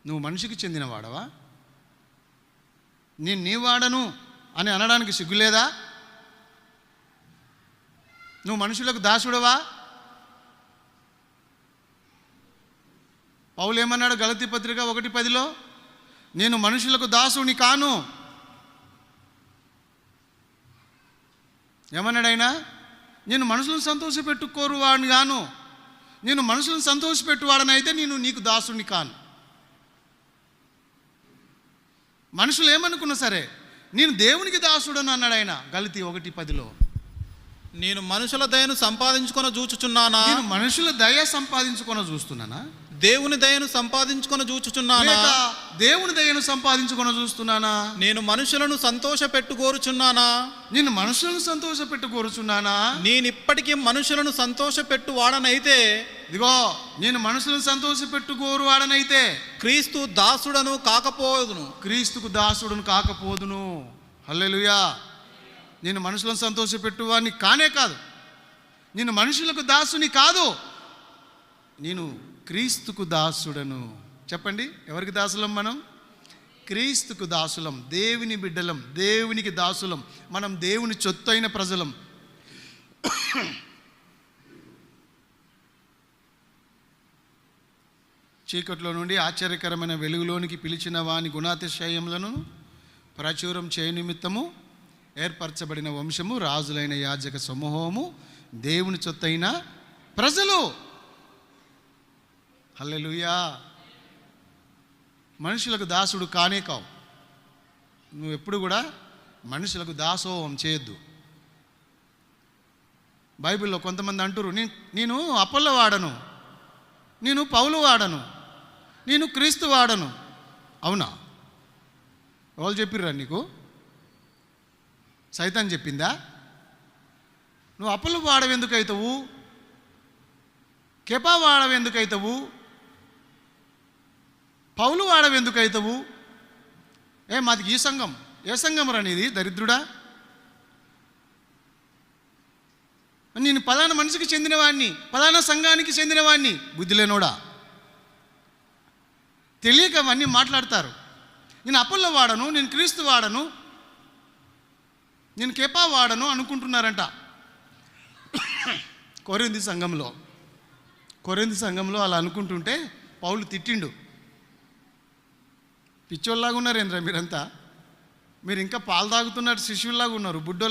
నువ్వు మనిషికి చెందినవాడవా? నేను నీ వాడను అని అనడానికి సిగ్గులేదా? నువ్వు మనుషులకు దాసుడవా? పౌలు ఏమన్నాడు గలతీ పత్రిక 1:10లో? నేను మనుషులకు దాసుని కాను. ఏమన్నాడు ఆయన? నేను మనుషులను సంతోషపెట్టుకోరు వాడిని కాను. నేను మనుషులను సంతోషపెట్టువాడనైతే నేను నీకు దాసుని కాను. మనుషులు ఏమనుకున్నా సరే నేను దేవునికి దాసుడని అన్నాడు ఆయన గలతీ 1:10లో. నేను మనుషుల దయను సంపాదించుకొని చూచుచున్నానా? నేను మనుషుల దయ సంపాదించుకొని చూస్తున్నానా? దేవుని దయను సంపాదించుకొని చూచుచున్నానా? దేవుని దయను సంపాదించుకొని చూస్తున్నానా? నేను మనుషులను సంతోష పెట్టుకోరుచున్నానా? నేను మనుషులను సంతోష పెట్టుకోరుచున్నానా? నేను ఇప్పటికీ మనుషులను సంతోష పెట్టు వాడనైతే, ఇదిగో నేను మనుషులను సంతోష పెట్టుకోరు వాడనైతే క్రీస్తు దాసుడను కాకపోదును. క్రీస్తుకు దాసుడును కాకపోదును. హల్లెలూయా. నేను మనుషులను సంతోష పెట్టువాడిని కానే కాదు. నేను మనుషులకు దాసుని కాదు. నేను క్రీస్తుకు దాసుడను. చెప్పండి, ఎవరికి దాసులం మనం? క్రీస్తుకు దాసులం, దేవుని బిడ్డలం, దేవునికి దాసులం. మనం దేవుని చొత్తైన ప్రజలం. చీకట్లో నుండి ఆశ్చర్యకరమైన వెలుగులోనికి పిలిచిన వాని గుణాతిశయములను ప్రచురం చేయ నిమిత్తము ఏర్పరచబడిన వంశము, రాజులైన యాజక సమూహము, దేవుని చొత్తైన ప్రజలు. హల్లెలూయా. మనుషులకు దాసుడు కానే కావు. నువ్వు ఎప్పుడు కూడా మనుషులకు దాసోహం చేయొద్దు. బైబిల్లో కొంతమంది అంటారు, నేను అపోల్లో వాడను, నేను పౌలు వాడను, నేను క్రీస్తు వాడను. అవునా? ఎవరు చెప్పిర్రా నీకు? సైతాన్ చెప్పిందా? నువ్వు అపోల్లో వాడవెందుకైతావు? కెపా వాడవెందుకైతావు? పౌలు వాడవెందుకైతావు? మాది ఈ సంఘం. ఏ సంఘం రా నీది దరిద్రుడా? నేను పలానా మనిషికి చెందినవాడిని, పలానా సంఘానికి చెందినవాడిని. బుద్ధి లేనోడా, తెలియక అవన్నీ మాట్లాడతారు. నేను అపోల్లో వాడను, నేను క్రీస్తు వాడను, నేను కెపా వాడను అనుకుంటున్నారంట. కొరింథీ సంఘంలో అలా అనుకుంటుంటే పౌలు తిట్టిండు. పిచ్చోళ్ళలాగా ఉన్నారు ఏంద్రా మీరంతా? మీరు ఇంకా పాలు తాగుతున్నారు, శిష్యుల్లాగా ఉన్నారు, బుడ్డోళ్ళ